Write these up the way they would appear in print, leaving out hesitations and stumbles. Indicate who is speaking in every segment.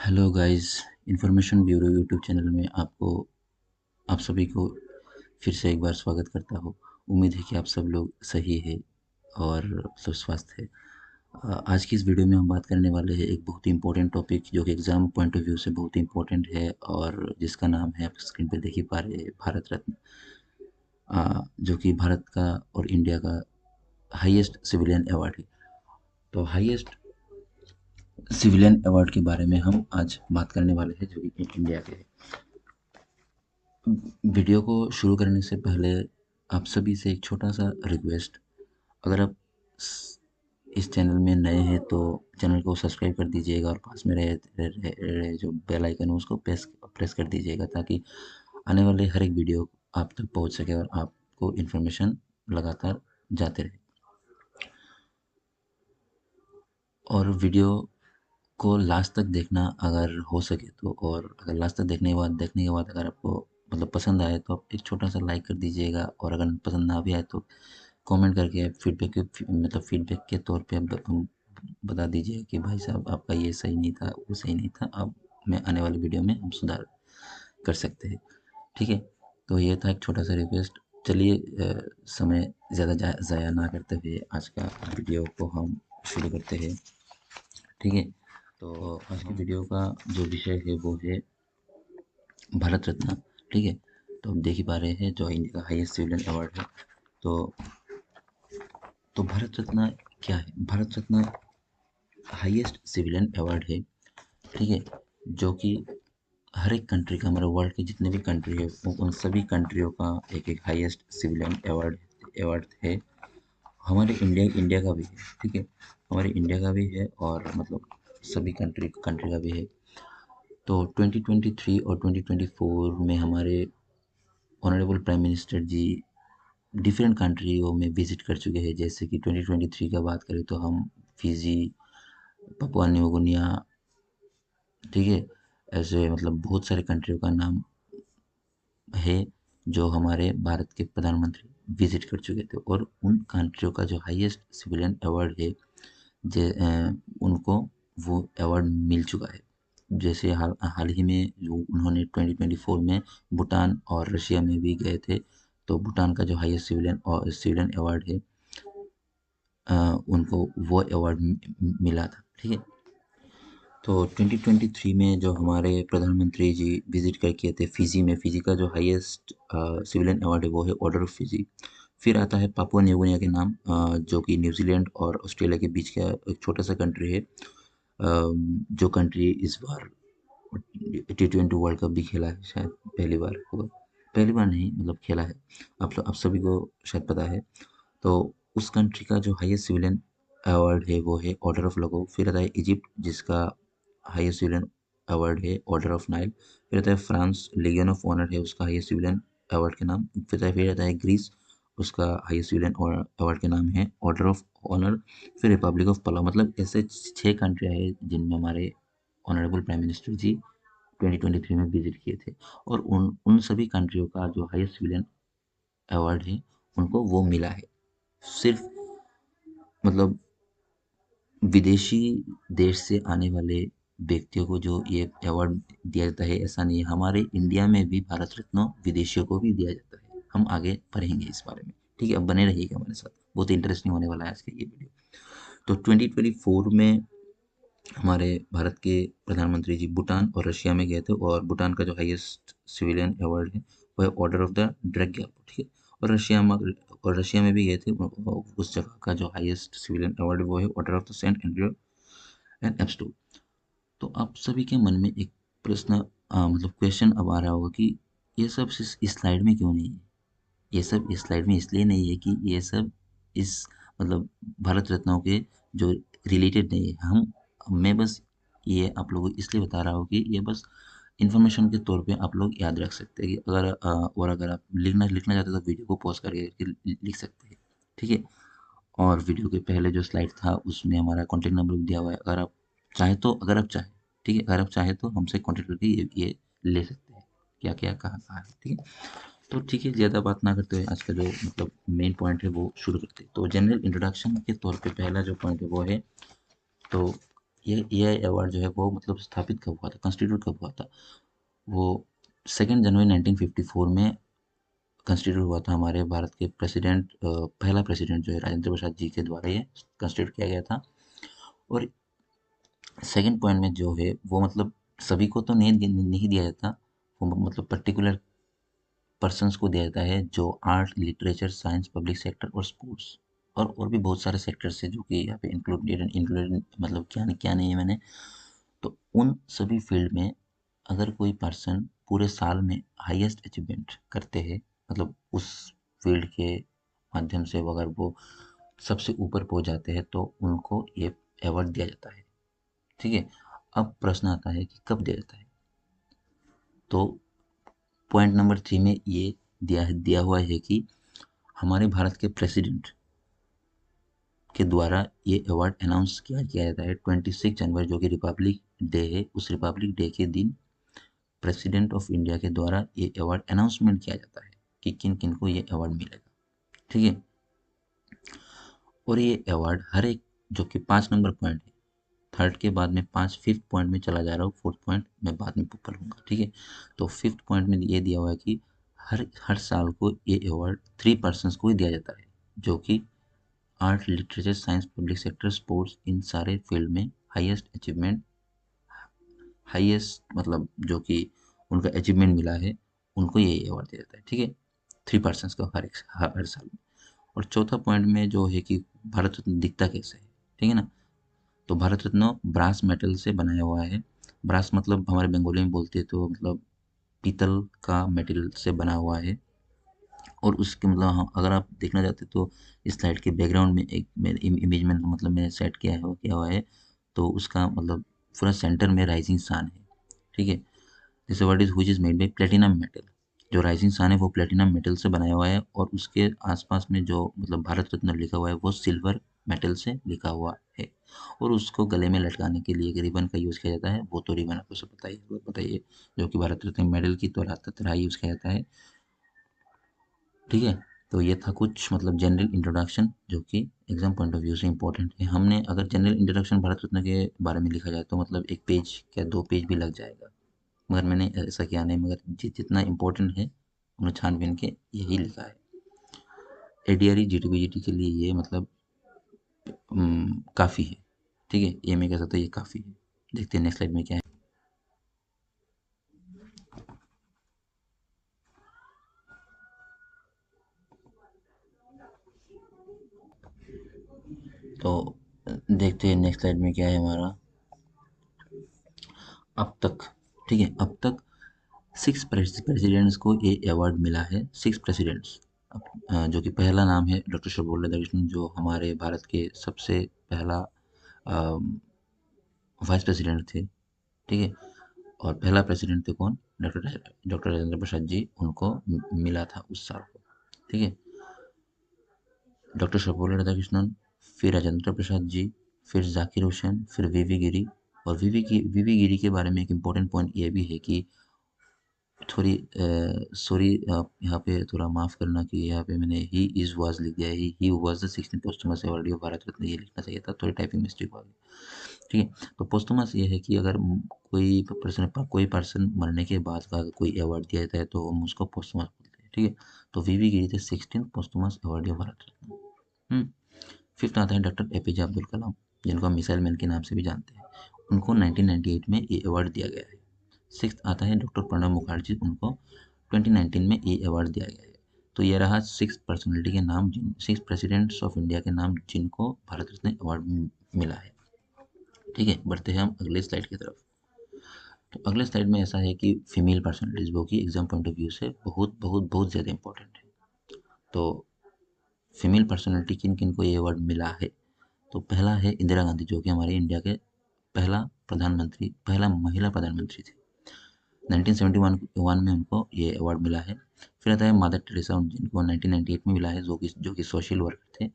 Speaker 1: Hello guys. Information bureau YouTube channel में आप सभी को फिर से एक बार स्वागत करता हूँ। उम्मीद है कि आप सब लोग सही है और सब स्वस्थ है। आज की इस वीडियो में हम बात करने वाले हैं एक बहुत ही इम्पोर्टेंट टॉपिक जो कि एग्ज़ाम पॉइंट ऑफ व्यू से बहुत ही इम्पोर्टेंट है और जिसका नाम है आप स्क्रीन पर देख ही पा रहे हैं, भारत रत्न। जो कि भारत का और इंडिया का हाईएस्ट सिविलियन अवार्ड है। तो हाईएस्ट सिविलियन अवार्ड के बारे में हम आज बात करने वाले हैं जो कि इंडिया के है। वीडियो को शुरू करने से पहले आप सभी से एक छोटा सा रिक्वेस्ट। अगर आप इस चैनल में नए हैं तो चैनल को सब्सक्राइब कर दीजिएगा और पास में रहे जो बेल आइकन है उसको प्रेस प्रेस कर दीजिएगा ताकि आने वाले हर एक वीडियो आप तक पहुंच सके और आपको इन्फॉर्मेशन लगातार जाते रहे। और वीडियो को लास्ट तक देखना अगर हो सके तो, और अगर लास्ट तक देखने के बाद अगर आपको मतलब पसंद आए तो आप एक छोटा सा लाइक कर दीजिएगा और अगर पसंद ना भी आए तो कमेंट करके फीडबैक के तौर पे आप बता दीजिए कि भाई साहब आपका ये सही नहीं था, वो सही नहीं था, अब मैं आने वाली वीडियो में हम सुधार कर सकते हैं। ठीक है। तो ये था एक छोटा सा रिक्वेस्ट। चलिए समय ज़्यादा ज़ाया ना करते हुए आज का वीडियो को हम शुरू करते हैं। ठीक है। तो आज की वीडियो का जो विषय है वो है भारत रत्न। ठीक है। तो हम देख ही पा रहे हैं जो इंडिया का हाईएस्ट सिविलियन अवार्ड है। तो भारत रत्न क्या है? Bharat Ratna highest civilian award है। ठीक है। जो कि हर एक कंट्री का, हमारे वर्ल्ड के जितने भी कंट्री है उन सभी कंट्रियों का एक एक हाईएस्ट सिविलियन अवार्ड है। हमारे इंडिया का भी है। ठीक है। हमारे इंडिया का भी है और मतलब सभी कंट्री का भी है। तो 2023 और 2024 में हमारे ऑनरेबल प्राइम मिनिस्टर जी डिफरेंट कंट्रियों में विजिट कर चुके हैं। जैसे कि 2023 का बात करें तो हम फिजी, पपुआ न्यू गिनिया, ठीक है, ऐसे मतलब बहुत सारे कंट्रियों का नाम है जो हमारे भारत के प्रधानमंत्री विजिट कर चुके थे। और उन कंट्रियों का जो हाईएस्ट सिविलियन अवार्ड है उनको वो अवार्ड मिल चुका है। जैसे हाल हाल ही में जो उन्होंने 2024 में भूटान और रशिया में भी गए थे। तो भूटान का जो हाईएस्ट सिविलियन अवार्ड है उनको वो अवार्ड मिला था। ठीक है। तो 2023 में जो हमारे प्रधानमंत्री जी विजिट कर किए थे फिजी में, फिजी का जो हाईएस्ट सिविलियन अवार्ड है वो है ऑर्डर ऑफ फिजी। फिर आता है पापुआ न्यू गिनिया के नाम, जो कि न्यूजीलैंड और ऑस्ट्रेलिया के बीच का एक छोटा सा कंट्री है। जो कंट्री इस बार T20 वर्ल्ड कप भी खेला है, शायद पहली बार होगा। पहली बार नहीं, मतलब खेला है। आप सभी को शायद पता है। तो उस कंट्री का जो हाईएस्ट सिविलियन अवार्ड है वो है ऑर्डर ऑफ लगो। फिर आता है इजिप्ट जिसका हाईएस्ट सिविलियन अवार्ड है ऑर्डर ऑफ नाइल। फिर आता है फ्रांस, लीगियन ऑफ ऑनर है उसका हाईएस्ट सिविलियन अवार्ड के नाम। फिर आता है ग्रीस, उसका हाईएस्ट सिविलियन अवार्ड के नाम है ऑर्डर ऑफ ऑनर। फिर रिपब्लिक ऑफ पलाव। मतलब ऐसे 6 कंट्रियाँ हैं जिनमें हमारे ऑनरेबल प्राइम मिनिस्टर जी 2023 में विजिट किए थे। और उन उन सभी कंट्रियों का जो हाईएस्ट सिविलियन अवार्ड है उनको वो मिला है। सिर्फ मतलब विदेशी देश से आने वाले व्यक्तियों को जो ये अवार्ड दिया जाता है ऐसा नहीं है। हमारे इंडिया में भी भारत रत्न विदेशियों को भी दिया जाता है। हम आगे पढ़ेंगे इस बारे में। ठीक है। अब बने रहिएगा हमारे साथ, बहुत इंटरेस्टिंग होने वाला है आज का ये वीडियो। तो 2024 में हमारे भारत के प्रधानमंत्री जी भूटान और रशिया में गए थे और भूटान का जो हाईएस्ट सिविलियन अवार्ड है वो है order of the drag Gyalpo. ठीक है। और रशिया में भी गए थे। उस जगह का जो हाईएस्ट सिविलियन अवार्ड वो है order of the saint Andrew and apostle. तो आप सभी के मन में एक प्रश्न, मतलब क्वेश्चन अब आ रहा होगा कि ये सब इस स्लाइड में क्यों नहीं है? ये सब इस स्लाइड में इसलिए नहीं है कि ये सब इस मतलब भारत रत्नों के जो रिलेटेड नहीं है। मैं बस ये आप लोगों को इसलिए बता रहा हूँ कि ये बस इन्फॉर्मेशन के तौर पे आप लोग याद रख सकते हैं कि अगर आप लिखना लिखना चाहते हो तो वीडियो को पॉज करके लिख सकते हैं। ठीक है। और वीडियो के पहले जो स्लाइड था उसमें हमारा कॉन्टैक्ट नंबर भी दिया हुआ है। अगर आप चाहें, ठीक है, अगर आप चाहें तो हमसे कॉन्टैक्ट करके ये ले सकते हैं क्या क्या कहाँ कहाँ है। ठीक है। तो ठीक है, ज़्यादा बात ना करते हुए आज का जो मतलब मेन पॉइंट है वो शुरू करते हैं। तो जनरल इंट्रोडक्शन के तौर पे पहला जो पॉइंट है वो है, तो ये अवार्ड जो है वो मतलब स्थापित कब हुआ था, कंस्टिट्यूट कब हुआ था? वो 2 जनवरी 1954 में कंस्टिट्यूट हुआ था। हमारे भारत के प्रेसिडेंट, पहला प्रेसिडेंट जो है राजेंद्र प्रसाद जी के द्वारा ये कंस्टिट्यूट किया गया था। और सेकंड पॉइंट में जो है वो मतलब सभी को तो नहीं दिया जाता, वो मतलब पर्टिकुलर पर्सन्स को दिया जाता है जो art, literature, science, public sector और स्पोर्ट्स और भी बहुत सारे सेक्टर्स है जो कि यहाँ पे इंक्लूडेड मतलब क्या नहीं है मैंने। तो उन सभी फील्ड में अगर कोई पर्सन पूरे साल में हाईएस्ट अचीवमेंट करते हैं, मतलब उस फील्ड के माध्यम से अगर वो सबसे ऊपर पहुंच जाते हैं तो उनको ये अवार्ड दिया जाता है। ठीक है। अब प्रश्न आता है कि कब दिया जाता है। तो पॉइंट नंबर 3 में ये दिया हुआ है कि हमारे भारत के प्रेसिडेंट के द्वारा ये अवार्ड अनाउंस किया जाता है 26 जनवरी, जो कि रिपब्लिक डे है। उस रिपब्लिक डे के दिन प्रेसिडेंट ऑफ इंडिया के द्वारा ये अवार्ड अनाउंसमेंट किया जाता है कि किन किन को ये अवार्ड मिलेगा। ठीक है। और ये अवार्ड हर एक, जो कि 5 नंबर पॉइंट है, थर्ड के बाद में फिफ्थ पॉइंट में चला जा रहा हूँ, फोर्थ पॉइंट मैं बाद में पढ़ूंगा। ठीक है। तो फिफ्थ पॉइंट में ये दिया हुआ है कि हर हर साल को ये अवार्ड 3 पर्सन्स को ही दिया जाता है जो कि art, literature, science, public sector, sports, इन सारे फील्ड में हाईएस्ट अचीवमेंट, हाईएस्ट मतलब जो कि उनका अचीवमेंट मिला है, उनको ये अवार्ड दिया जाता है। ठीक है। 3 पर्सन्स को हर साल में। और चौथा पॉइंट में जो है कि भारत रत्न दिखता कैसे है। ठीक है ना। तो भारत रत्न ब्रास मेटल से बनाया हुआ है। ब्रास मतलब हमारे बंगाली में बोलते हैं तो मतलब पीतल का मेटल से बना हुआ है। और उसके मतलब हाँ, अगर आप देखना चाहते तो इस स्लाइड के बैकग्राउंड में एक इमेज में मतलब मैंने सेट किया हुआ है। तो उसका मतलब पूरा सेंटर में राइजिंग सन है। ठीक है। जैसे what is हुच is made by platinum metal. जो राइजिंग सन है वो प्लेटिनम मेटल से बनाया हुआ है और उसके आसपास में जो मतलब भारत रत्न लिखा हुआ है वो सिल्वर मेटल से लिखा हुआ है। और उसको गले में लटकाने के लिए एक रिबन का यूज़ किया जाता है। वो तो रिबन आपको सब बताइए जो कि भारत रत्न मेडल की तरह यूज़ किया जाता है। ठीक है। तो ये था कुछ मतलब जनरल इंट्रोडक्शन जो कि एग्जाम पॉइंट ऑफ व्यू से इम्पोर्टेंट है। हमने अगर जनरल इंट्रोडक्शन भारत रत्न के बारे में लिखा जाए तो मतलब 1 पेज क्या 2 पेज भी लग जाएगा। मगर मैंने ऐसा किया नहीं, मगर जितना इम्पोर्टेंट है उन्हें छानबीन के यही लिखा है। एडीआरई जीटीबीजीटी के लिए ये मतलब काफ़ी है। ठीक है। ये मैं कह सकता हूँ ये काफ़ी है। देखते हैं नेक्स्ट स्लाइड में क्या है। तो देखते हैं नेक्स्ट स्लाइड में क्या है हमारा। अब तक, ठीक है, अब तक 6 प्रेसिडेंट्स को ये अवार्ड मिला है। 6 प्रेसिडेंट्स, जो कि पहला नाम है डॉक्टर सर्वपल्ली राधाकृष्णन, जो हमारे भारत के सबसे पहला वाइस प्रेसिडेंट थे। ठीक है। और पहला प्रेसिडेंट थे कौन? डॉक्टर राजेंद्र प्रसाद जी, उनको मिला था उस साल को। ठीक है। डॉक्टर सर्वपल्ली राधाकृष्णन, फिर राजेंद्र प्रसाद जी, फिर जाकिर हुसैन, फिर वीवी गिरी। और वीवी गिरी के बारे में एक इम्पोर्टेंट पॉइंट ये भी है कि थोड़ी सॉरी, आप यहाँ पे थोड़ा माफ़ करना कि यहाँ पे मैंने ही इज़ वाज लिख दिया है। He was the 16th posthumous awardee of Bharat Ratna, ये लिखना चाहिए था, थोड़ी टाइपिंग मिस्टेक हो गई। ठीक है। तो पोस्टमस ये है कि अगर कोई पर्सन मरने के बाद का कोई अवार्ड दिया जाता है तो हम उसको पोस्टमस बोलते हैं। ठीक है। तो वीवी गिरी थे 16th posthumous awardee of Bharat Ratna. Hmm. Fifth आता है डॉक्टर एपीजे अब्दुल कलाम, जिनको हम मिसाइल मैन के नाम से भी जानते हैं। उनको 1998 में ये अवार्ड दिया गया है। सिक्स्थ आता है डॉक्टर प्रणब मुखर्जी, उनको 2019 में ये अवार्ड दिया गया है। तो ये रहा 6 पर्सनैलिटी के नाम, जिन 6 प्रेसिडेंट्स ऑफ इंडिया के नाम जिनको भारत रत्न अवार्ड मिला है। ठीक है। बढ़ते हैं हम अगले स्लाइड की तरफ। तो अगले स्लाइड में ऐसा है कि फीमेल पर्सनैलिटीज, वो कि एग्जाम पॉइंट ऑफ व्यू से बहुत बहुत बहुत ज़्यादा इंपॉर्टेंट है। तो फीमेल पर्सनैलिटी किन किन को ये अवार्ड मिला है। तो पहला है इंदिरा गांधी, जो कि हमारे इंडिया के पहला महिला प्रधानमंत्री थे। 1971 में उनको ये अवार्ड मिला है। फिर आता है मदर टेरेसा, जिनको 1998 में मिला है, जो कि सोशल वर्कर थे।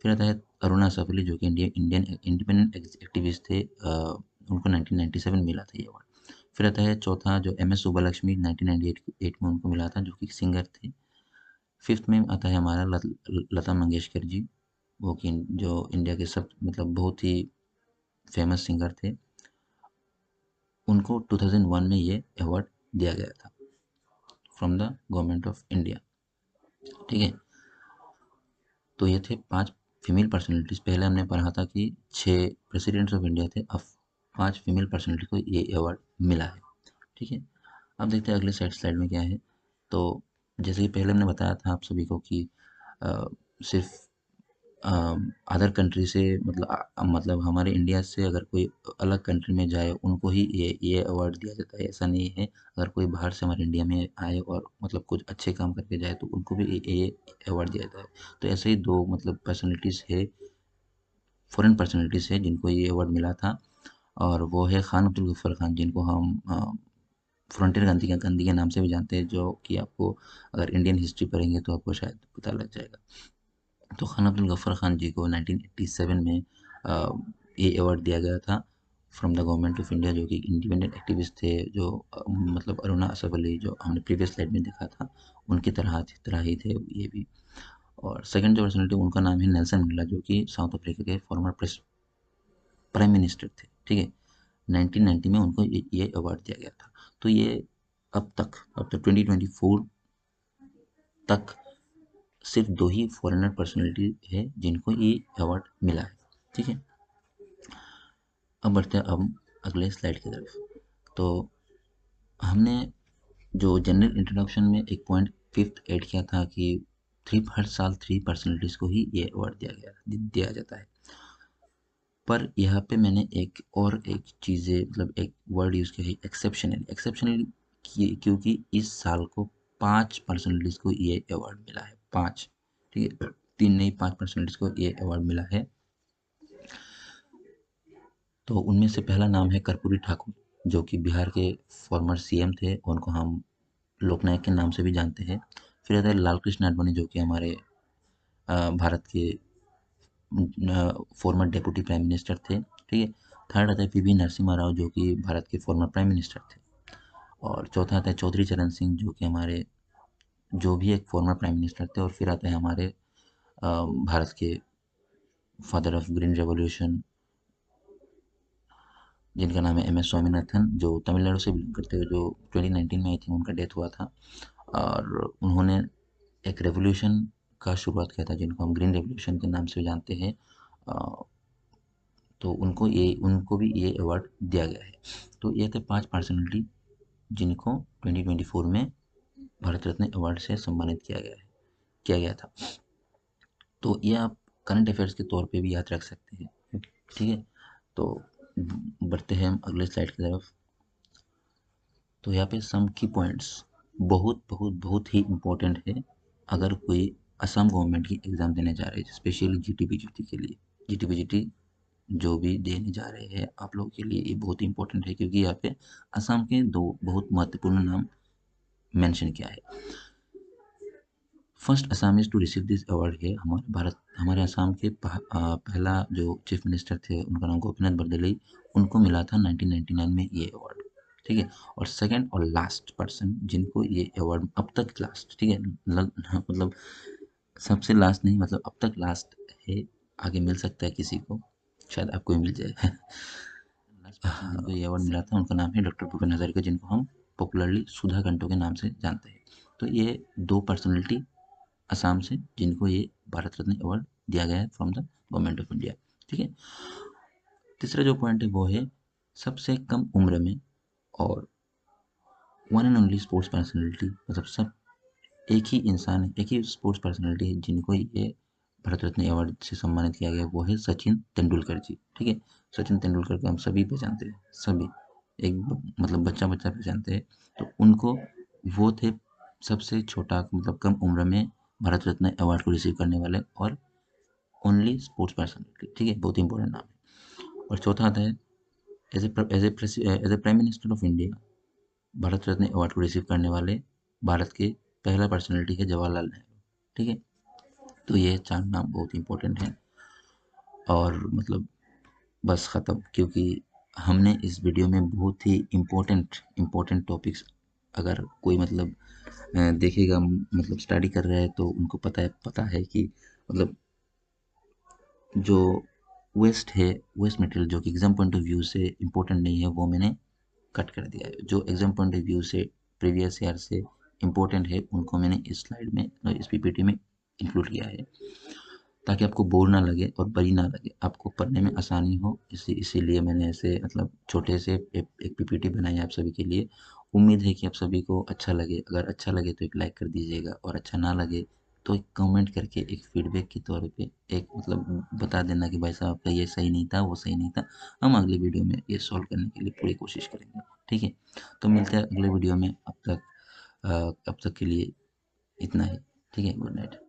Speaker 1: फिर आता है अरुणा सफली, जो कि इंडियन इंडिपेंडेंट एक्टिविस्ट थे, उनको 1997 मिला था ये अवार्ड। फिर आता है चौथा जो एम एस सुब्बालक्ष्मी, 1998 में उनको मिला था, जो कि सिंगर थे। फिफ्थ में आता है हमारा लता मंगेशकर जी, वो कि जो इंडिया के सब मतलब बहुत ही फेमस सिंगर थे, उनको 2001 में ये अवार्ड दिया गया था from the government of India. ठीक है, तो ये थे 5 फीमेल पर्सनैलिटीज़। पहले हमने पढ़ा था कि 6 प्रेसिडेंट्स ऑफ इंडिया थे, अब 5 फीमेल पर्सनैलिटी को ये अवार्ड मिला है। ठीक है, अब देखते हैं अगले स्लाइड में क्या है। तो जैसे कि पहले हमने बताया था आप सभी को कि सिर्फ अदर कंट्री से मतलब हमारे इंडिया से अगर कोई अलग कंट्री में जाए उनको ही ये अवार्ड दिया जाता है, ऐसा नहीं है। अगर कोई बाहर से हमारे इंडिया में आए और मतलब कुछ अच्छे काम करके जाए तो उनको भी ये अवार्ड दिया जाता है। तो ऐसे ही 2 मतलब पर्सनैलिटीज़ है, फॉरेन पर्सनैलिटीज़ है जिनको ये अवार्ड मिला था, और वो है खान अब्दुल गफ्फार खान, जिनको हम फ्रंटियर गांधी के नाम से भी जानते हैं, जो कि आपको अगर इंडियन हिस्ट्री पढ़ेंगे तो आपको शायद पता लग जाएगा। तो खान अब्दुल गफ्फार खान जी को 1987 में ये अवार्ड दिया गया था from the government of India, जो कि इंडिपेंडेंट एक्टिविस्ट थे, जो मतलब अरुणा असफ अली जो हमने प्रीवियस स्लाइड में देखा था उनकी तरह ही थे ये भी। और सेकंड जो पर्सनैलिटी उनका नाम है नेल्सन मंडेला, जो कि साउथ अफ्रीका के फॉर्मर प्राइम मिनिस्टर थे। ठीक है, 1990 में उनको ये अवार्ड दिया गया था। तो ये अब तक 2024 तक सिर्फ 2 ही फॉरेनर पर्सनैलिटी है जिनको ये अवार्ड मिला है। ठीक है, अब बढ़ते हैं अब अगले स्लाइड की तरफ। तो हमने जो जनरल इंट्रोडक्शन में एक पॉइंट फिफ्थ ऐड किया था कि हर साल 3 पर्सनैलिटीज़ को ही ये अवार्ड दिया जाता है। पर यहाँ पे मैंने एक चीज़ें मतलब एक वर्ड यूज़ किया है, एक्सेप्शनली, क्योंकि इस साल को 5 पर्सनैलिटीज़ को ये अवार्ड मिला है, 5। ठीक है, 3 नहीं 5 पर्सनैलिटीज़ को ये अवार्ड मिला है। तो उनमें से पहला नाम है कर्पूरी ठाकुर, जो कि बिहार के फॉर्मर सीएम थे, उनको हम लोकनायक के नाम से भी जानते हैं। फिर आता है लाल कृष्ण आडवाणी, जो कि हमारे भारत के फॉर्मर डेप्यूटी प्राइम मिनिस्टर थे। ठीक है, थर्ड आता है पीवी नरसिम्हा राव, जो कि भारत के फॉर्मर प्राइम मिनिस्टर थे। और चौथा आता है चौधरी चरण सिंह, जो कि हमारे जो भी एक फॉर्मर प्राइम मिनिस्टर थे। और फिर आते हैं हमारे भारत के फादर ऑफ ग्रीन रेवोल्यूशन, जिनका नाम है एम एस स्वामीनाथन, जो तमिलनाडु से बिलोंग करते हुए, जो 2019 में आई थिंक उनका डेथ हुआ था। और उन्होंने एक रेवोल्यूशन का शुरुआत किया था जिनको हम ग्रीन रेवोल्यूशन के नाम से जानते हैं। तो उनको भी ये अवार्ड दिया गया है। तो ये थे 5 पर्सनैलिटी जिनको 2024 में भारत रत्न अवार्ड से सम्मानित किया गया था। तो ये आप करंट अफेयर्स के तौर पे भी याद रख सकते हैं। ठीक है, तो बढ़ते हैं हम अगले स्लाइड की तरफ। तो यहाँ पे सम की पॉइंट्स बहुत बहुत बहुत ही इम्पोर्टेंट है अगर कोई असम गवर्नमेंट की एग्ज़ाम देने जा रहे हैं, स्पेशली जीटीपीजीटी के लिए। जीटीपीजीटी जो भी देने जा रहे हैं आप लोगों के लिए ये बहुत इंपॉर्टेंट है, क्योंकि यहाँ पे असम के 2 बहुत महत्वपूर्ण नाम मेंशन किया है। First Assamese to receive this award है हमारे असम के पहला जो चीफ मिनिस्टर थे, उनका नाम गोपीनाथ बरदलई, उनको मिला था 1999 में ये अवार्ड। ठीक है, और सेकंड और लास्ट पर्सन जिनको ये अवार्ड अब तक लास्ट, ठीक है, मतलब सबसे लास्ट नहीं, मतलब अब तक लास्ट है, आगे मिल सकता है किसी को, शायद आपको ही मिल जाए। लास्ट पर्सन जिनको ये अवार्ड मिला था उनका नाम है डॉक्टर भूपेन हजारिका, जिनको हम पॉपुलरली सुधा घंटो के नाम से जानते हैं। तो ये 2 पर्सनैलिटी असम से जिनको ये भारत रत्न अवार्ड दिया गया है from the government of India. ठीक है, तीसरा जो पॉइंट है वो है सबसे कम उम्र में और one and only sports personality, मतलब सब एक ही इंसान है, एक ही स्पोर्ट्स पर्सनैलिटी है जिनको ये भारत रत्न अवार्ड से सम्मानित किया गया, वो है सचिन तेंदुलकर जी। ठीक है, सचिन तेंदुलकर को हम सभी पहचानते हैं, सभी मतलब बच्चा बच्चा पहचानते हैं। तो उनको वो थे सबसे छोटा मतलब कम उम्र में भारत रत्न अवार्ड को रिसीव करने वाले और ओनली स्पोर्ट्स पर्सनैलिटी। ठीक है, बहुत इंपॉर्टेंट नाम है। और चौथा आता है as a prime minister of India Bharat Ratna award को रिसीव करने वाले भारत के पहला पर्सनैलिटी है जवाहरलाल नेहरू। ठीक है, तो ये 4 नाम बहुत इंपॉर्टेंट हैं। और मतलब बस ख़त्म, क्योंकि हमने इस वीडियो में बहुत ही इम्पोर्टेंट टॉपिक्स, अगर कोई मतलब देखेगा मतलब स्टडी कर रहा है तो उनको पता है कि मतलब जो वेस्ट है, वेस्ट मटेरियल जो कि एग्ज़ाम पॉइंट ऑफ व्यू से इम्पोर्टेंट नहीं है, वो मैंने कट कर दिया है। जो एग्ज़ाम पॉइंट ऑफ व्यू से प्रीवियस ईयर से इम्पोर्टेंट है, उनको मैंने इस स्लाइड में इस पीपीटी में इंक्लूड किया है, ताकि आपको बोर ना लगे और बोरी ना लगे, आपको पढ़ने में आसानी हो। इसीलिए मैंने ऐसे मतलब छोटे से एक पीपीटी बनाई है आप सभी के लिए। उम्मीद है कि आप सभी को अच्छा लगे। अगर अच्छा लगे तो एक लाइक कर दीजिएगा, और अच्छा ना लगे तो एक कमेंट करके एक फीडबैक के तौर पे एक मतलब बता देना कि भाई साहब आपका ये सही नहीं था, वो सही नहीं था। हम अगली वीडियो में ये सॉल्व करने के लिए पूरी कोशिश करेंगे। ठीक है? तो मिलते हैं अगले वीडियो में। अब तक के लिए इतना ही। ठीक है? Good night.